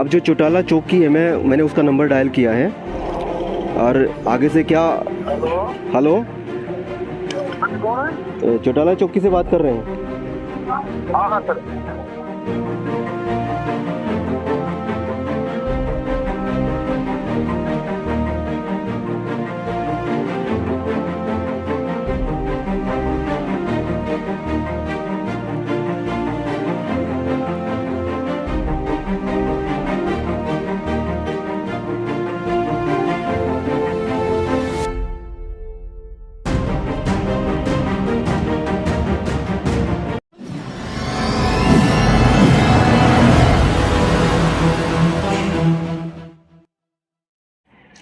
अब जो चौटाला चौकी है मैंने उसका नंबर डायल किया है और आगे से क्या। हेलो, चौटाला चौकी से बात कर रहे हैं? हाँ सर।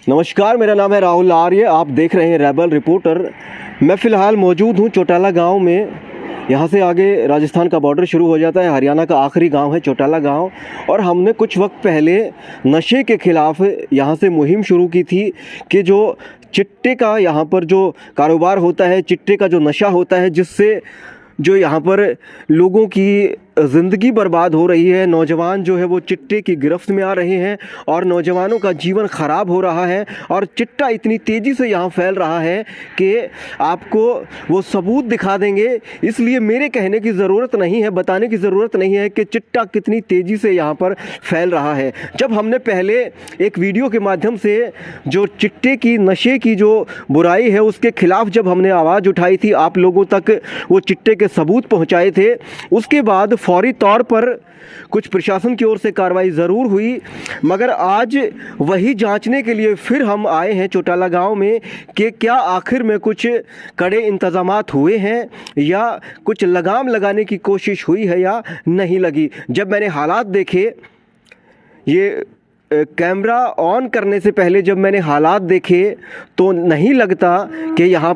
नमस्कार, मेरा नाम है राहुल आर्य। आप देख रहे हैं रेबल रिपोर्टर। मैं फ़िलहाल मौजूद हूं चौटाला गांव में। यहां से आगे राजस्थान का बॉर्डर शुरू हो जाता है। हरियाणा का आखिरी गांव है चौटाला गांव। और हमने कुछ वक्त पहले नशे के ख़िलाफ़ यहां से मुहिम शुरू की थी कि जो चिट्टे का यहाँ पर जो कारोबार होता है, चिट्टे का जो नशा होता है, जिससे जो यहाँ पर लोगों की ज़िंदगी बर्बाद हो रही है, नौजवान जो है वो चिट्टे की गिरफ्त में आ रहे हैं और नौजवानों का जीवन ख़राब हो रहा है। और चिट्टा इतनी तेज़ी से यहाँ फैल रहा है कि आपको वो सबूत दिखा देंगे। इसलिए मेरे कहने की ज़रूरत नहीं है, बताने की ज़रूरत नहीं है कि चिट्टा कितनी तेज़ी से यहाँ पर फैल रहा है। जब हमने पहले एक वीडियो के माध्यम से जो चिट्टे की नशे की जो बुराई है उसके ख़िलाफ़ जब हमने आवाज़ उठाई थी, आप लोगों तक वो चिट्टे के सबूत पहुँचाए थे, उसके बाद फौरी तौर पर कुछ प्रशासन की ओर से कार्रवाई ज़रूर हुई। मगर आज वही जांचने के लिए फिर हम आए हैं चौटाला गांव में कि क्या आखिर में कुछ कड़े इंतज़ामात हुए हैं या कुछ लगाम लगाने की कोशिश हुई है या नहीं लगी। जब मैंने हालात देखे, ये कैमरा ऑन करने से पहले जब मैंने हालात देखे तो नहीं लगता कि यहाँ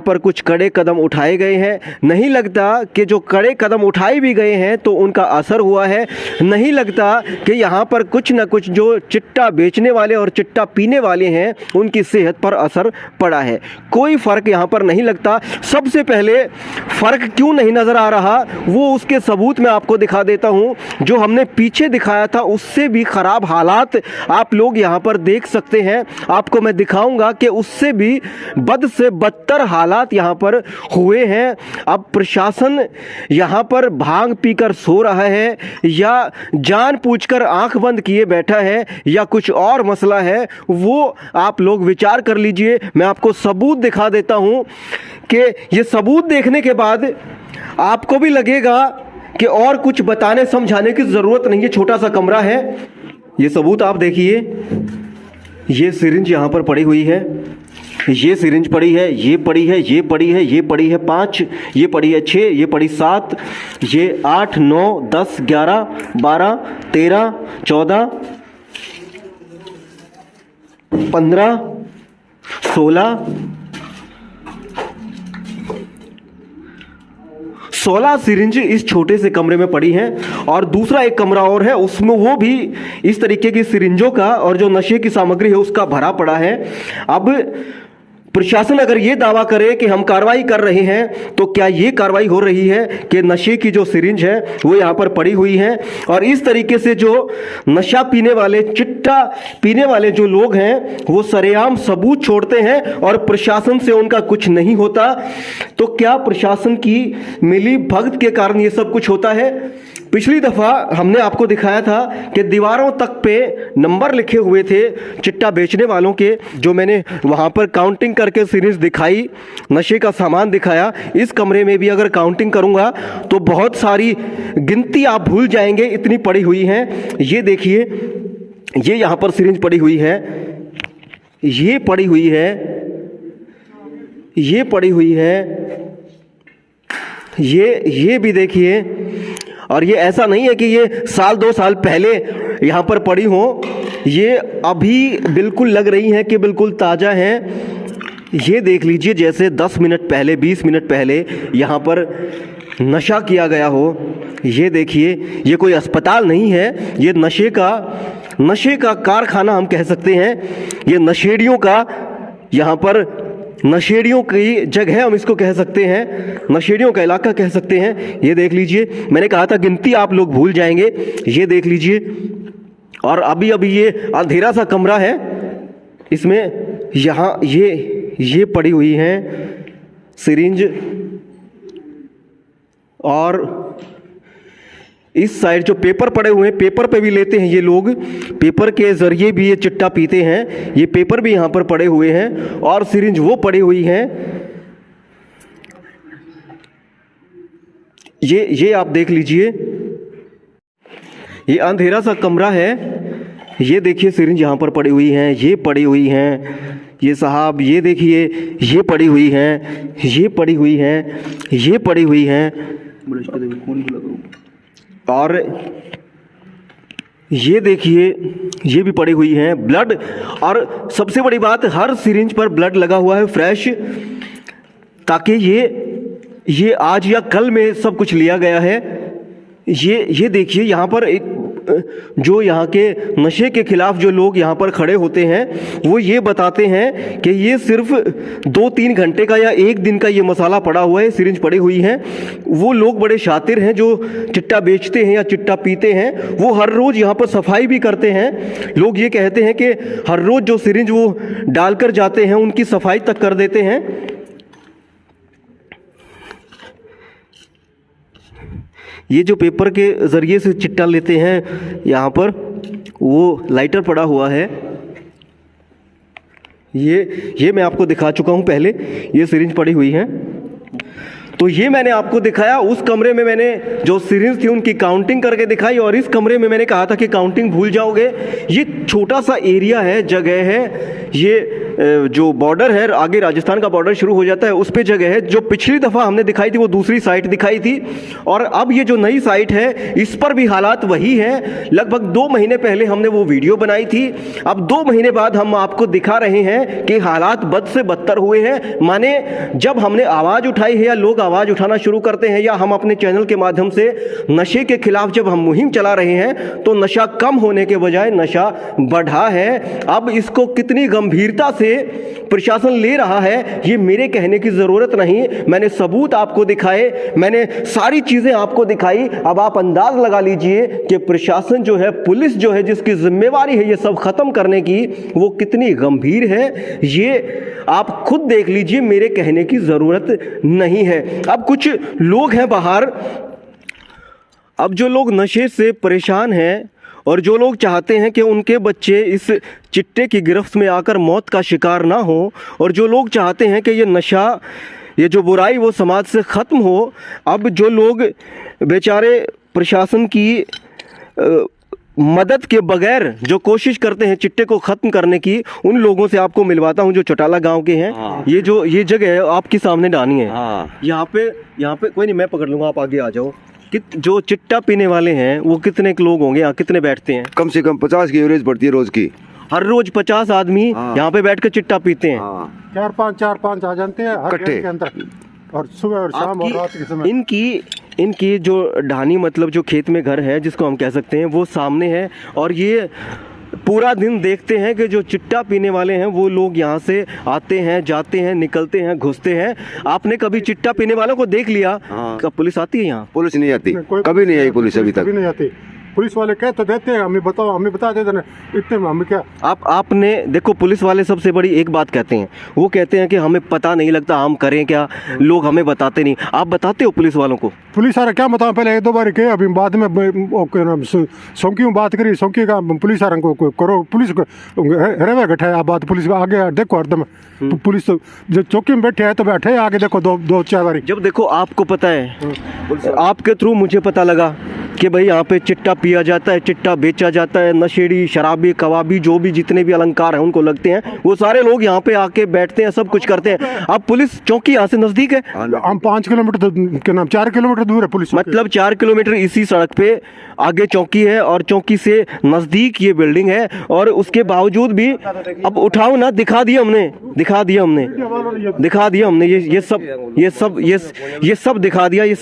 पर कुछ कड़े कदम उठाए गए हैं। नहीं लगता कि जो कड़े कदम उठाए भी गए हैं तो उनका असर हुआ है। नहीं लगता कि यहाँ पर कुछ न कुछ जो चिट्टा बेचने वाले और चिट्टा पीने वाले हैं उनकी सेहत पर असर पड़ा है। कोई फ़र्क यहाँ पर नहीं लगता। सबसे पहले फ़र्क क्यों नहीं नज़र आ रहा वो उसके सबूत मैं आपको दिखा देता हूँ। जो हमने पीछे दिखाया था उससे भी ख़राब हालात आप लोग यहाँ पर देख सकते हैं। आपको मैं दिखाऊंगा कि उससे भी बद से बदतर हालात यहाँ पर हुए हैं। अब प्रशासन यहाँ पर भांग पीकर सो रहा है या जानबूझकर आंख बंद किए बैठा है या कुछ और मसला है, वो आप लोग विचार कर लीजिए। मैं आपको सबूत दिखा देता हूँ कि ये सबूत देखने के बाद आपको भी लगेगा कि और कुछ बताने समझाने की ज़रूरत नहीं है। छोटा सा कमरा है, ये सबूत आप देखिए। ये सिरिंज यहाँ पर पड़ी हुई है, ये सिरिंज पड़ी है, ये पड़ी है, ये पड़ी है, ये पड़ी है 5, ये पड़ी है 6, ये पड़ी 7, ये 8, 9, 10, 11, 12, 13, 14, 15, 16 सिरिंज इस छोटे से कमरे में पड़ी हैं। और दूसरा एक कमरा और है, उसमें वो भी इस तरीके की सिरिंजों का और जो नशे की सामग्री है उसका भरा पड़ा है। अब प्रशासन अगर ये दावा करे कि हम कार्रवाई कर रहे हैं तो क्या ये कार्रवाई हो रही है कि नशे की जो सिरिंज है वो यहाँ पर पड़ी हुई है। और इस तरीके से जो नशा पीने वाले, चिट्टा पीने वाले जो लोग हैं वो सरेआम सबूत छोड़ते हैं और प्रशासन से उनका कुछ नहीं होता। तो क्या प्रशासन की मिली भगत के कारण ये सब कुछ होता है? पिछली दफ़ा हमने आपको दिखाया था कि दीवारों तक पे नंबर लिखे हुए थे चिट्टा बेचने वालों के, जो मैंने वहाँ पर काउंटिंग करके सीरीज दिखाई, नशे का सामान दिखाया। इस कमरे में भी अगर काउंटिंग करूँगा तो बहुत सारी गिनती आप भूल जाएंगे, इतनी पड़ी हुई हैं। ये देखिए, ये यहाँ पर सीरीज पड़ी हुई है, ये पड़ी हुई है, ये पड़ी हुई है, ये भी देखिए। और ये ऐसा नहीं है कि ये साल 2 साल पहले यहाँ पर पड़ी हो, ये अभी बिल्कुल लग रही हैं कि बिल्कुल ताज़ा हैं। ये देख लीजिए, जैसे 10 मिनट पहले, 20 मिनट पहले यहाँ पर नशा किया गया हो। ये देखिए, ये कोई अस्पताल नहीं है, ये नशे का कारखाना हम कह सकते हैं। ये नशेड़ियों का यहाँ पर नशेड़ियों की जगह हम इसको कह सकते हैं, नशेड़ियों का इलाका कह सकते हैं। ये देख लीजिए, मैंने कहा था गिनती आप लोग भूल जाएंगे। ये देख लीजिए, और अभी अभी ये अंधेरा सा कमरा है, इसमें यहाँ ये पड़ी हुई हैं सिरिंज, और इस साइड जो पेपर पड़े हुए हैं, पेपर पे भी लेते हैं ये लोग, पेपर के ज़रिए भी ये चिट्टा पीते हैं। ये पेपर भी यहाँ पर पड़े हुए हैं और सिरिंज वो पड़ी हुई हैं। ये आप देख लीजिए, ये अंधेरा सा कमरा है। ये देखिए सिरिंज यहाँ पर पड़ी हुई हैं, ये पड़ी हुई हैं। ये साहब ये देखिए, ये पड़ी हुई हैं, ये पड़ी हुई हैं, ये पड़ी हुई हैं, और ये देखिए ये भी पड़ी हुई हैं। ब्लड, और सबसे बड़ी बात, हर सिरिंज पर ब्लड लगा हुआ है फ्रेश, ताकि ये आज या कल में सब कुछ लिया गया है। ये देखिए यहाँ पर एक जो यहाँ के नशे के खिलाफ जो लोग यहाँ पर खड़े होते हैं वो ये बताते हैं कि ये सिर्फ 2-3 घंटे का या एक दिन का ये मसाला पड़ा हुआ है, सिरिंज पड़ी हुई है। वो लोग बड़े शातिर हैं जो चिट्टा बेचते हैं या चिट्टा पीते हैं, वो हर रोज़ यहाँ पर सफाई भी करते हैं। लोग ये कहते हैं कि हर रोज़ जो सिरिंज वो डालकर जाते हैं उनकी सफाई तक कर देते हैं। ये जो पेपर के ज़रिए से चिट्टा लेते हैं, यहाँ पर वो लाइटर पड़ा हुआ है। ये मैं आपको दिखा चुका हूँ पहले, ये सिरिंज पड़ी हुई है। तो ये मैंने आपको दिखाया। उस कमरे में मैंने जो सिरिंज थी उनकी काउंटिंग करके दिखाई, और इस कमरे में मैंने कहा था कि काउंटिंग भूल जाओगे। ये छोटा सा एरिया है, जगह है, ये जो बॉर्डर है, आगे राजस्थान का बॉर्डर शुरू हो जाता है, उस पे जगह है। जो पिछली दफ़ा हमने दिखाई थी वो दूसरी साइट दिखाई थी, और अब ये जो नई साइट है इस पर भी हालात वही हैं। लगभग 2 महीने पहले हमने वो वीडियो बनाई थी, अब 2 महीने बाद हम आपको दिखा रहे हैं कि हालात बद से बदतर हुए हैं। माने जब हमने आवाज़ उठाई है या लोग आवाज़ उठाना शुरू करते हैं, या हम अपने चैनल के माध्यम से नशे के खिलाफ जब हम मुहिम चला रहे हैं, तो नशा कम होने के बजाय नशा बढ़ा है। अब इसको कितनी गंभीरता से प्रशासन ले रहा है ये मेरे कहने की ज़रूरत नहीं, मैंने सबूत आपको दिखाए, मैंने सारी चीज़ें आपको दिखाई। अब आप अंदाज लगा लीजिए कि प्रशासन जो है, पुलिस जो है, जिसकी जिम्मेवारी है ये सब ख़त्म करने की, वो कितनी गंभीर है। ये आप खुद देख लीजिए, मेरे कहने की ज़रूरत नहीं है। अब कुछ लोग हैं बाहर, अब जो लोग नशे से परेशान हैं और जो लोग चाहते हैं कि उनके बच्चे इस चिट्टे की गिरफ्त में आकर मौत का शिकार ना हो, और जो लोग चाहते हैं कि ये नशा, ये जो बुराई वो समाज से ख़त्म हो, अब जो लोग बेचारे प्रशासन की मदद के बगैर जो कोशिश करते हैं चिट्टे को ख़त्म करने की, उन लोगों से आपको मिलवाता हूं जो चौटाला गांव के हैं। हाँ। ये जगह है आपके सामने डानी है। हाँ। यहाँ पे कोई नहीं, मैं पकड़ लूँगा, आप आगे आ जाओ। जो चिट्टा पीने वाले हैं वो कितने लोग होंगे यहाँ, कितने बैठते हैं? कम से कम 50 की एवरेज पड़ती है रोज़ की। हर रोज 50 आदमी यहाँ पे बैठ कर चिट्टा पीते हैं। 4-5 आ जाते हैं हर के अंदर, और सुबह और शाम और रात के समय। इनकी जो ढानी, मतलब जो खेत में घर है जिसको हम कह सकते हैं, वो सामने है, और ये पूरा दिन देखते हैं कि जो चिट्टा पीने वाले हैं वो लोग यहाँ से आते हैं, जाते हैं, निकलते हैं, घुसते हैं। आपने कभी चिट्टा पीने वालों को देख लिया? कब पुलिस आती है यहाँ? पुलिस नहीं आती, कभी नहीं आई पुलिस अभी तक। कभी नहीं आती पुलिस वाले, कह तो देते हैं, हमें बताओ, हमें बता देते हैं, इतने में हमें क्या। आपने देखो, पुलिस वाले सबसे बड़ी एक बात कहते हैं, वो कहते हैं कि हमें पता नहीं लगता, हम करें क्या, लोग हमें बताते नहीं। आप बताते हो पुलिस वालों को? पुलिस वाले क्या बताओ, पहले 1-2 बार कहे, अभी बाद में सौंकी में बात करी, सौंकी का पुलिस वाले को करो, पुलिस रेवे गठे आप बात, पुलिस को आगे देखो हरदम पुलिस जो चौकी में बैठे है तो बैठे आगे देखो 2-4 बार। जब देखो आपको पता है, आपके थ्रू मुझे पता लगा कि भाई यहाँ पे चिट्टा पिया जाता है, चिट्टा बेचा जाता है, नशेड़ी, शराबी, कबाबी, जो भी जितने भी अलंकार हैं उनको लगते हैं, वो सारे लोग यहाँ पे आके बैठते हैं, सब कुछ करते हैं। अब पुलिस चौकी यहाँ से नज़दीक है, हम 5 किलोमीटर के नाम 4 किलोमीटर दूर है पुलिस, मतलब 4 किलोमीटर इसी सड़क पे आगे चौकी है, और चौकी से नज़दीक ये बिल्डिंग है। और उसके बावजूद भी, अब उठाओ ना, दिखा दिया हमने, ये सब दिखा दिया, ये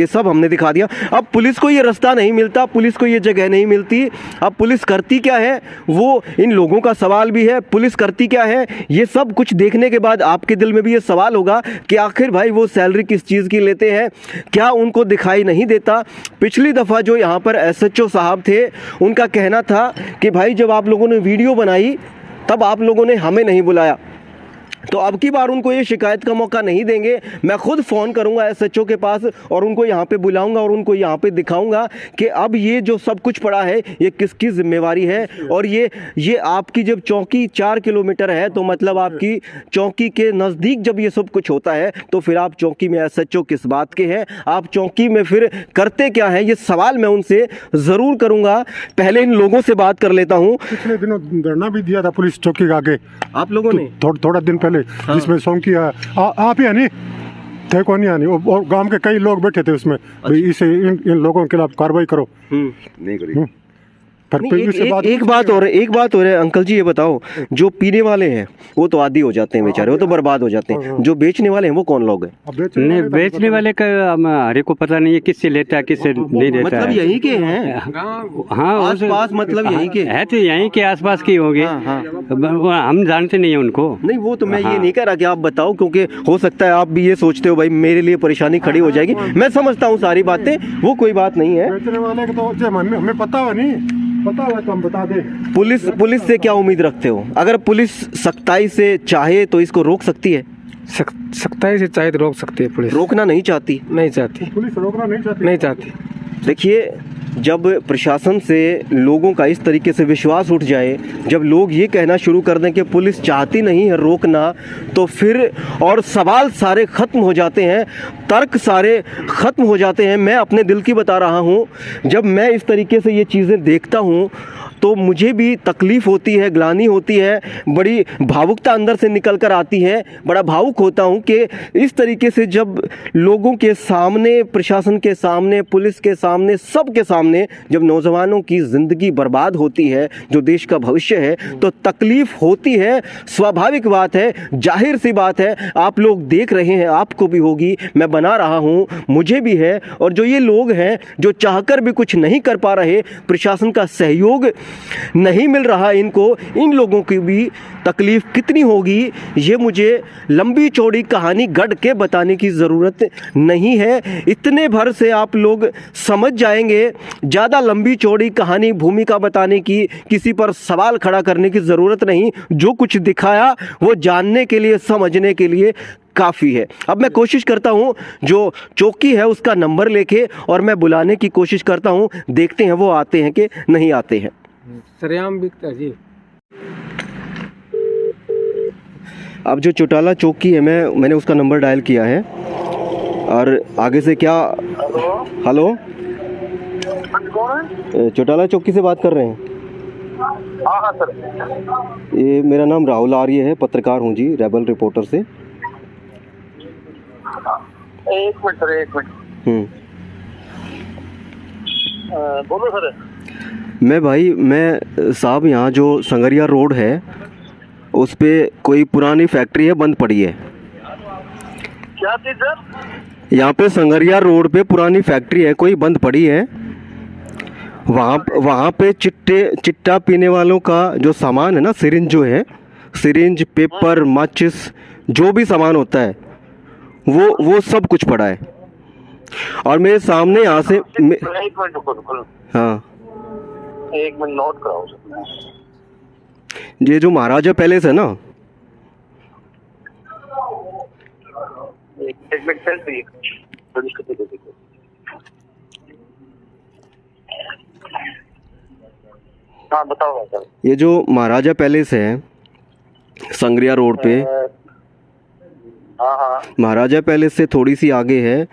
सब हमने दिखा दिया। अब पुलिस को ये रास्ता नहीं मिलता मिलता, पुलिस को ये जगह नहीं मिलती। अब पुलिस करती क्या है वो इन लोगों का सवाल भी है, पुलिस करती क्या है ये सब कुछ देखने के बाद आपके दिल में भी ये सवाल होगा कि आखिर भाई वो सैलरी किस चीज़ की लेते हैं, क्या उनको दिखाई नहीं देता। पिछली दफ़ा जो यहाँ पर SHO साहब थे उनका कहना था कि भाई जब आप लोगों ने वीडियो बनाई तब आप लोगों ने हमें नहीं बुलाया, तो अब की बार उनको ये शिकायत का मौका नहीं देंगे। मैं खुद फ़ोन करूंगा SHO के पास और उनको यहाँ पे बुलाऊंगा और उनको यहाँ पे दिखाऊंगा कि अब ये जो सब कुछ पड़ा है ये किसकी जिम्मेवारी है। और ये आपकी जब चौकी 4 किलोमीटर है तो मतलब आपकी चौकी के नज़दीक जब ये सब कुछ होता है तो फिर आप चौकी में SHO किस बात के हैं, आप चौकी में फिर करते क्या हैं, ये सवाल मैं उनसे ज़रूर करूँगा। पहले इन लोगों से बात कर लेता हूँ। पिछले दिनों धरना भी दिया था पुलिस चौकी के आगे आप लोगों ने थोड़ा दिन पहले, जिसमें सौंकी आप ही आनी थे कौन नहीं आनी, और गांव के कई लोग बैठे थे उसमें। भाई इसे इन लोगों के खिलाफ कार्रवाई करो। नहीं करी। एक बात और है अंकल जी, ये बताओ जो पीने वाले हैं वो तो आदी हो जाते हैं बेचारे, वो तो बर्बाद हो जाते हैं, जो बेचने वाले हैं वो कौन लोग हैं? नहीं, बेचने वाले का हरे को पता नहीं है किससे लेता है किससे नहीं लेता मतलब है। यहीं के हैं? हाँ, आसपास मतलब यहीं के है तो यहीं के आसपास के होंगे। हम जानते नहीं है उनको। नहीं वो तो मैं ये नहीं कह रहा कि आप बताओ, क्योंकि हो सकता है आप भी ये सोचते हो भाई मेरे लिए परेशानी खड़ी हो जाएगी। मैं समझता हूँ सारी बातें, वो कोई बात नहीं है। बेचने वाले तो हमें पता हुआ नहीं, पता हुआ तो हम बता दे। पुलिस से क्या उम्मीद रखते हो? अगर पुलिस सख्ताई से चाहे तो इसको रोक सकती है? सख्ताई से चाहे तो रोक सकती है पुलिस। रोकना नहीं चाहती? नहीं चाहती, पुलिस रोकना नहीं चाहती। देखिए, जब प्रशासन से लोगों का इस तरीके से विश्वास उठ जाए, जब लोग ये कहना शुरू कर दें कि पुलिस चाहती नहीं है रोकना, तो फिर और सवाल सारे ख़त्म हो जाते हैं, तर्क सारे ख़त्म हो जाते हैं। मैं अपने दिल की बता रहा हूँ, जब मैं इस तरीके से ये चीज़ें देखता हूँ तो मुझे भी तकलीफ़ होती है, ग्लानि होती है, बड़ी भावुकता अंदर से निकल कर आती है। बड़ा भावुक होता हूँ कि इस तरीके से जब लोगों के सामने, प्रशासन के सामने, पुलिस के सामने, सबके सामने जब नौजवानों की ज़िंदगी बर्बाद होती है, जो देश का भविष्य है, तो तकलीफ़ होती है। स्वाभाविक बात है, जाहिर सी बात है, आप लोग देख रहे हैं, आपको भी होगी, मैं बना रहा हूँ, मुझे भी है। और जो ये लोग हैं जो चाहकर भी कुछ नहीं कर पा रहे, प्रशासन का सहयोग नहीं मिल रहा इनको, इन लोगों की भी तकलीफ़ कितनी होगी ये मुझे लंबी चौड़ी कहानी गढ़ के बताने की ज़रूरत नहीं है। इतने भर से आप लोग समझ जाएंगे। ज़्यादा लंबी चौड़ी कहानी, भूमिका बताने की, किसी पर सवाल खड़ा करने की ज़रूरत नहीं। जो कुछ दिखाया वो जानने के लिए, समझने के लिए काफ़ी है। अब मैं कोशिश करता हूँ जो चौकी है उसका नंबर लेके और मैं बुलाने की कोशिश करता हूँ, देखते हैं वो आते हैं कि नहीं आते हैं। सरेआम बिकता जी। अब जो चौटाला चौकी है, मैंने उसका नंबर डायल किया है और आगे से क्या। हेलो, चौटाला चौकी से बात कर रहे हैं? हाँ सर। ये मेरा नाम राहुल आर्य है, पत्रकार हूँ जी, रेबल रिपोर्टर से। एक मिनट सर, एक मिनट। बोलो सर। मैं साहब यहाँ जो संगरिया रोड है उस पे कोई पुरानी फैक्ट्री है, बंद पड़ी है। क्या चीज सर? यहाँ पे संगरिया रोड पे पुरानी फैक्ट्री है, कोई बंद पड़ी है। वहाँ पे चिट्टा पीने वालों का जो सामान है ना, सिरिंज जो है, सिरिंज, पेपर, माचिस, जो भी सामान होता है वो सब कुछ पड़ा है। और मेरे सामने यहाँ से एक मिनट रुको। हाँ, एक मिनट नोट कराओ सर। ये जो महाराजा पैलेस है ना, एक मिनट सर। हाँ बताओ सर। ये जो महाराजा पैलेस है संगरिया रोड पे, हाँ, महाराजा पैलेस से थोड़ी सी आगे है,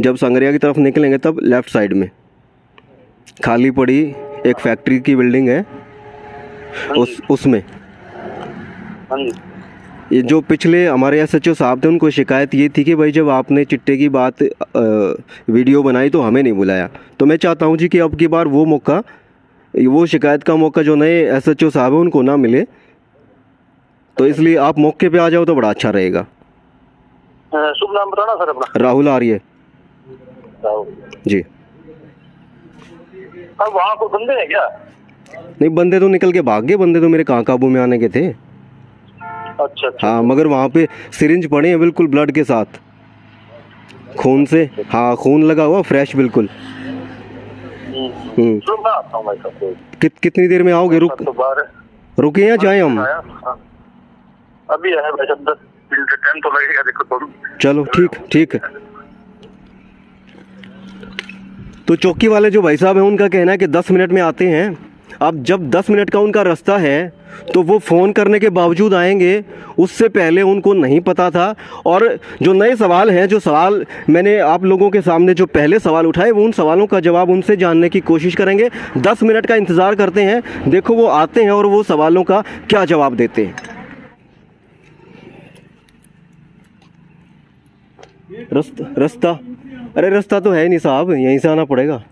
जब संगरिया की तरफ निकलेंगे तब लेफ़्ट साइड में खाली पड़ी एक फैक्ट्री की बिल्डिंग है, उसमें ये जो पिछले हमारे SHO साहब थे उनको शिकायत ये थी कि भाई जब आपने चिट्टे की बात वीडियो बनाई तो हमें नहीं बुलाया। तो मैं चाहता हूँ जी कि अब की बार वो शिकायत का मौका जो नए SHO साहब है उनको ना मिले, तो इसलिए आप मौके पे आ जाओ तो बड़ा अच्छा रहेगा। शुभ नाम बताना सर अपना। राहुल आर्य राहुल जी। अब वहाँ कोई बंदे हैं क्या? नहीं, बंदे तो निकल के भाग गए, बंदे तो मेरे कहाँ काबू में आने के थे। अच्छा अच्छा। हाँ, मगर वहाँ पे सिरिंज पड़े हैं बिल्कुल ब्लड के साथ, खून से। हाँ, खून लगा हुआ फ्रेश बिल्कुल। चलो मैं आता हूँ भाई साहब। कितनी देर में आओगे? तो बाहर रुके या जाए हम? हाँ। अभी आया भाई साहब, 10 मिनट टाइम तो लगेगा, देखो थोड़ा। चलो ठीक है। तो चौकी वाले जो भाई साहब हैं उनका कहना है कि 10 मिनट में आते हैं। अब जब 10 मिनट का उनका रास्ता है तो वो फ़ोन करने के बावजूद आएंगे, उससे पहले उनको नहीं पता था। और जो नए सवाल हैं, जो सवाल मैंने आप लोगों के सामने जो पहले सवाल उठाए, वो उन सवालों का जवाब उनसे जानने की कोशिश करेंगे। 10 मिनट का इंतज़ार करते हैं, देखो वो आते हैं और वो सवालों का क्या जवाब देते हैं। रास्ता अरे रास्ता तो है नहीं साहब, यहीं से आना पड़ेगा।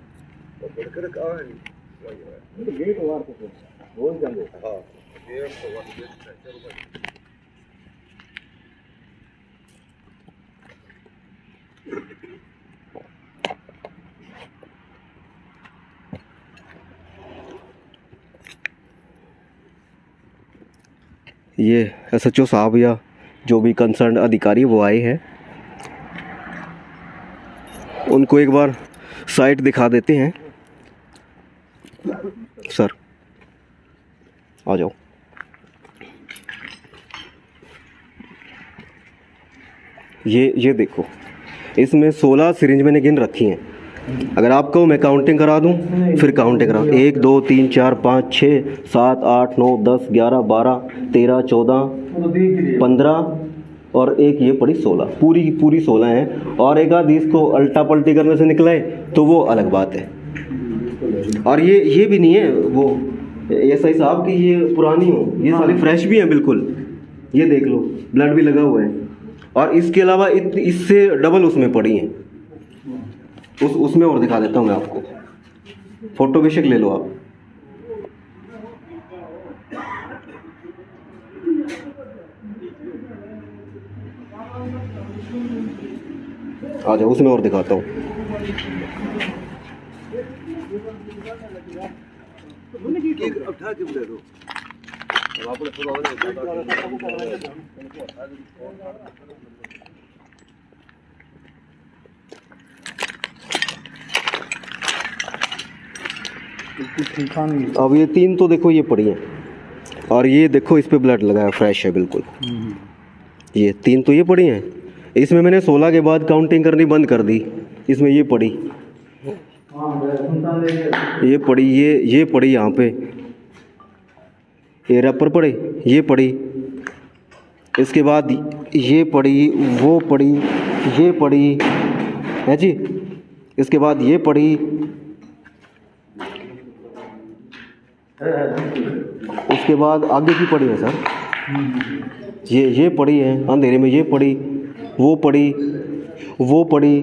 ये SHO साहब या जो भी कंसर्न अधिकारी वो आए हैं, उनको एक बार साइट दिखा देते हैं। सर आ जाओ। ये देखो, इसमें 16 सिरिंज मैंने गिन रखी हैं। अगर आप कहो मैं काउंटिंग करा दूं, फिर काउंटिंग करा। 1 2 3 4 5 6 7 8 9 10 11 12 13 14 15 और एक ये पड़ी 16, पूरी 16 हैं। और एक आध इसको अल्टा पल्टी करने से निकला है तो वो अलग बात है। और ये भी नहीं है वो SI साहब की ये पुरानी हो, ये सारी फ्रेश भी हैं बिल्कुल। ये देख लो, ब्लड भी लगा हुआ है। और इसके अलावा इससे डबल उसमें पड़ी हैं। उसमें और दिखा देता हूँ मैं आपको, फोटो बेशक ले लो आप। आ जाओ, उसमें और दिखाता हूँ। अब ये 3 तो देखो ये पड़ी है, और ये देखो इस पे ब्लड लगा है, फ्रेश है बिल्कुल। ये 3 तो ये पड़ी हैं। इसमें मैंने 16 के बाद काउंटिंग करनी बंद कर दी। इसमें ये पड़ी, ये पड़ी, ये पड़ी यहाँ पे, ये रैपर पड़े, ये पड़ी। इसके बाद ये पड़ी, वो पड़ी, ये पड़ी है जी। इसके बाद ये पड़ी, उसके बाद आगे की पड़ी है सर। ये पड़ी है अंधेरे में, ये पड़ी, वो पड़ी, वो पड़ी।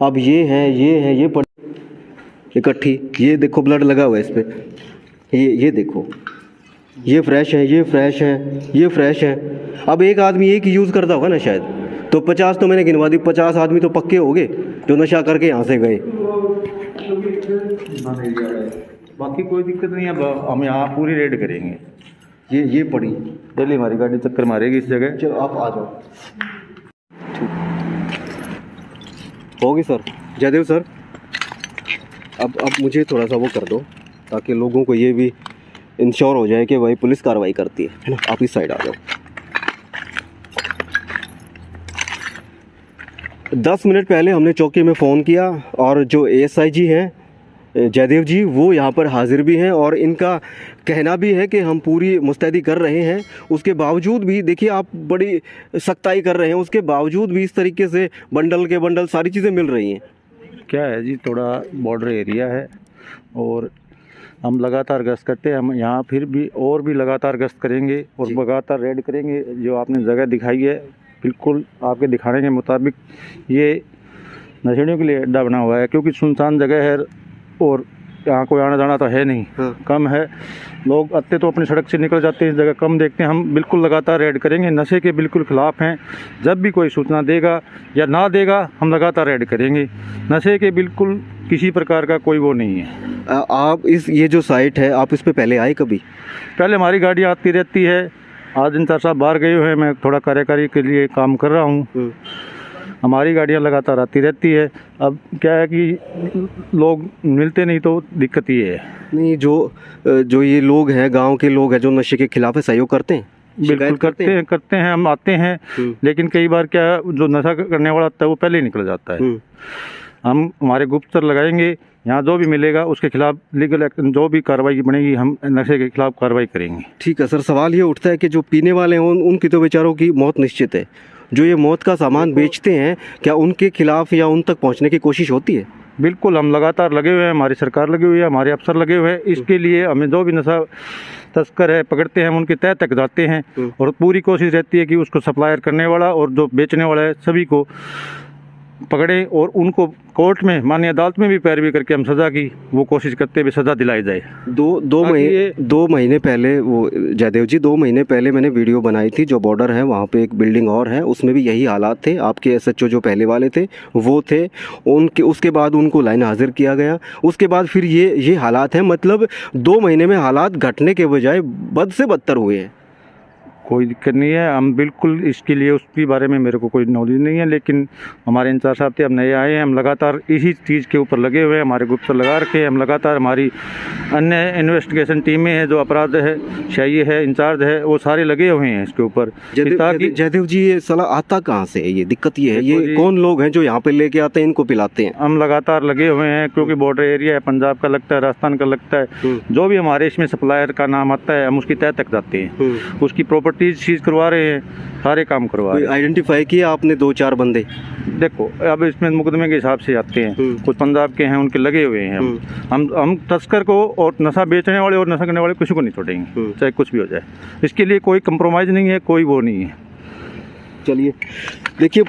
अब ये है ये पड़ी इकट्ठी। ये देखो ब्लड लगा हुआ है इस पे। ये देखो, ये फ्रेश है, ये फ्रेश है, ये फ्रेश है। अब एक आदमी एक ही यूज़ करता होगा ना शायद, तो 50 तो मैंने गिनवा दी। 50 आदमी तो पक्के हो गए जो नशा करके यहाँ से गए। बाकी कोई दिक्कत नहीं है, अब हम यहाँ पूरी रेड करेंगे। ये पड़ी, डेली हमारी गाड़ी चक्कर मारेगी इस जगह। चलो आप आ जाओ। होगी सर। जयदेव सर, अब मुझे थोड़ा सा वो कर दो ताकि लोगों को ये भी इंश्योर हो जाए कि भाई पुलिस कार्रवाई करती है ना। आप इस साइड आ जाओ। 10 मिनट पहले हमने चौकी में फ़ोन किया और जो ASI जी हैं जयदेव जी, वो यहाँ पर हाजिर भी हैं और इनका कहना भी है कि हम पूरी मुस्तैदी कर रहे हैं। उसके बावजूद भी देखिए आप बड़ी सख्ताई कर रहे हैं, उसके बावजूद भी इस तरीके से बंडल के बंडल सारी चीज़ें मिल रही हैं। क्या है जी, थोड़ा बॉर्डर एरिया है और हम लगातार गश्त करते हैं। हम यहाँ फिर भी और भी लगातार गश्त करेंगे और लगातार रेड करेंगे। जो आपने जगह दिखाई है बिल्कुल आपके दिखाने के मुताबिक ये नशेड़ियों के लिए अड्डा बना हुआ है, क्योंकि सुनसान जगह है और यहाँ कोई आना जाना तो है नहीं। कम है, लोग आते तो अपनी सड़क से निकल जाते हैं, इस जगह कम देखते हैं। हम बिल्कुल लगातार रेड करेंगे, नशे के बिल्कुल ख़िलाफ़ हैं। जब भी कोई सूचना देगा या ना देगा हम लगातार रेड करेंगे। नशे के बिल्कुल किसी प्रकार का कोई वो नहीं है। आप ये जो साइट है, आप इस पे पहले आए कभी? पहले हमारी गाड़ी आती रहती है। आज इंचार्ज साहब बाहर गए हुए हैं, मैं थोड़ा कार्यकारी के लिए काम कर रहा हूँ। हमारी गाड़ियाँ लगातार आती रहती है। अब क्या है कि लोग मिलते नहीं तो दिक्कत ये है। नहीं, जो ये लोग हैं, गांव के लोग हैं जो नशे के खिलाफ है, सहयोग करते हैं? बिल्कुल करते हैं। हम आते हैं, लेकिन कई बार क्या जो नशा करने वाला होता है वो पहले ही निकल जाता है। हम हमारे गुप्तचर लगाएंगे, यहाँ जो भी मिलेगा उसके खिलाफ लीगल एक्शन, जो भी कार्रवाई बनेगी हम नशे के खिलाफ कार्रवाई करेंगे। ठीक है सर, सवाल ये उठता है कि जो पीने वाले हैं उनकी तो बेचारों की मौत निश्चित है। जो ये मौत का सामान बेचते हैं, क्या उनके खिलाफ या उन तक पहुँचने की कोशिश होती है? बिल्कुल, हम लगातार लगे हुए हैं, हमारी सरकार लगी हुई है, हमारे अफसर लगे हुए हैं। इसके लिए हमें जो भी नशा तस्कर है पकड़ते हैं, हम उनके तह तक जाते हैं और पूरी कोशिश रहती है कि उसको सप्लायर करने वाला और जो बेचने वाला है सभी को पकड़े और उनको कोर्ट में, माननीय अदालत में भी पैरवी करके हम सज़ा की वो कोशिश करते हुए सज़ा दिलाई जाए। दो महीने पहले वो जयदेव जी, 2 महीने पहले मैंने वीडियो बनाई थी। जो बॉर्डर है वहाँ पे एक बिल्डिंग और है, उसमें भी यही हालात थे। आपके SHO जो पहले वाले थे वो थे, उसके बाद उनको लाइन हाजिर किया गया, उसके बाद फिर ये हालात हैं। मतलब 2 महीने में हालात घटने के बजाय बद से बदतर हुए हैं। कोई दिक्कत नहीं है, हम बिल्कुल इसके लिए उसके बारे में मेरे को कोई नॉलेज नहीं है, लेकिन हमारे इंचार्ज साहब थे, हम नए आए हैं, हम लगातार इसी चीज़ के ऊपर लगे हुए हैं। हमारे गुप्तचर लगा रखे हैं, हम लगातार, हमारी अन्य इन्वेस्टिगेशन टीमें हैं, जो अपराध है, शाही है, इंचार्ज है, वो सारे लगे हुए हैं इसके ऊपर। जयदेव जी, ये साला आता कहाँ से है? ये दिक्कत ये है, ये कौन लोग हैं जो यहाँ पे लेके आते हैं, इनको पिलाते हैं? हम लगातार लगे हुए हैं, क्योंकि बॉर्डर एरिया है, पंजाब का लगता है, राजस्थान का लगता है। जो भी हमारे इसमें सप्लायर का नाम आता है हम उसकी तह तक जाते हैं, उसकी प्रॉपर्टी चीज करवा रहे हैं, सारे काम करवा रहे हैं। आइडेंटिफाई किया आपने 2-4 बंदे? देखो, अब इसमें मुकदमे के हिसाब से आते हैं, कुछ पंजाब के हैं, उनके लगे हुए हैं। हम तस्कर को और नशा बेचने वाले और नशा करने वाले किसी को नहीं छोड़ेंगे, चाहे कुछ भी हो जाए। इसके लिए कोई कंप्रोमाइज़ नहीं है, कोई वो नहीं है। चलिए, देखिए,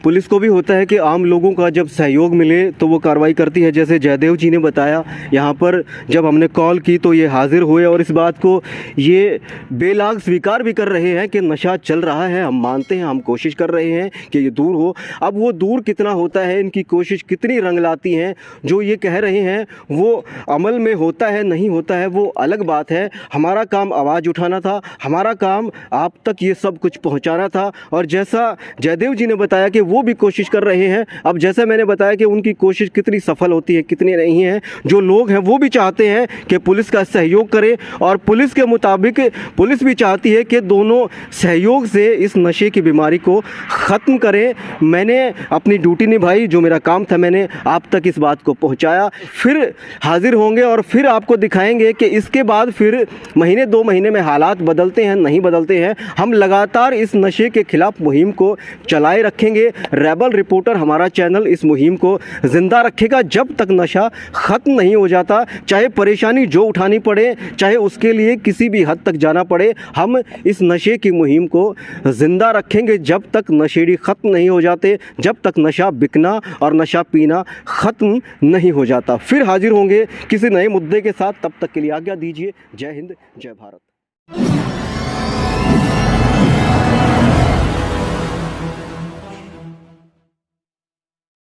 पुलिस को भी होता है कि आम लोगों का जब सहयोग मिले तो वो कार्रवाई करती है। जैसे जयदेव जी ने बताया, यहाँ पर जब हमने कॉल की तो ये हाजिर हुए और इस बात को ये बेलाग स्वीकार भी कर रहे हैं कि नशा चल रहा है, हम मानते हैं, हम कोशिश कर रहे हैं कि ये दूर हो। अब वो दूर कितना होता है, इनकी कोशिश कितनी रंग लाती हैं, जो ये कह रहे हैं वो अमल में होता है नहीं होता है वो अलग बात है। हमारा काम आवाज़ उठाना था, हमारा काम आप तक ये सब कुछ पहुँचाना था। और जैसा जयदेव जी ने बताया कि वो भी कोशिश कर रहे हैं, अब जैसे मैंने बताया कि उनकी कोशिश कितनी सफल होती है, कितनी नहीं है। जो लोग हैं वो भी चाहते हैं कि पुलिस का सहयोग करें और पुलिस के मुताबिक पुलिस भी चाहती है कि दोनों सहयोग से इस नशे की बीमारी को ख़त्म करें। मैंने अपनी ड्यूटी निभाई, जो मेरा काम था मैंने आप तक इस बात को पहुंचाया। फिर हाजिर होंगे और फिर आपको दिखाएंगे कि इसके बाद फिर महीने 2 महीने में हालात बदलते हैं नहीं बदलते हैं। हम लगातार इस नशे के खिलाफ मुहिम को चलाए रखेंगे। रेबल रिपोर्टर हमारा चैनल इस मुहिम को जिंदा रखेगा जब तक नशा ख़त्म नहीं हो जाता। चाहे परेशानी जो उठानी पड़े, चाहे उसके लिए किसी भी हद तक जाना पड़े, हम इस नशे की मुहिम को जिंदा रखेंगे जब तक नशेड़ी ख़त्म नहीं हो जाते, जब तक नशा बिकना और नशा पीना ख़त्म नहीं हो जाता। फिर हाजिर होंगे किसी नए मुद्दे के साथ, तब तक के लिए आज्ञा दीजिए। जय हिंद, जय भारत।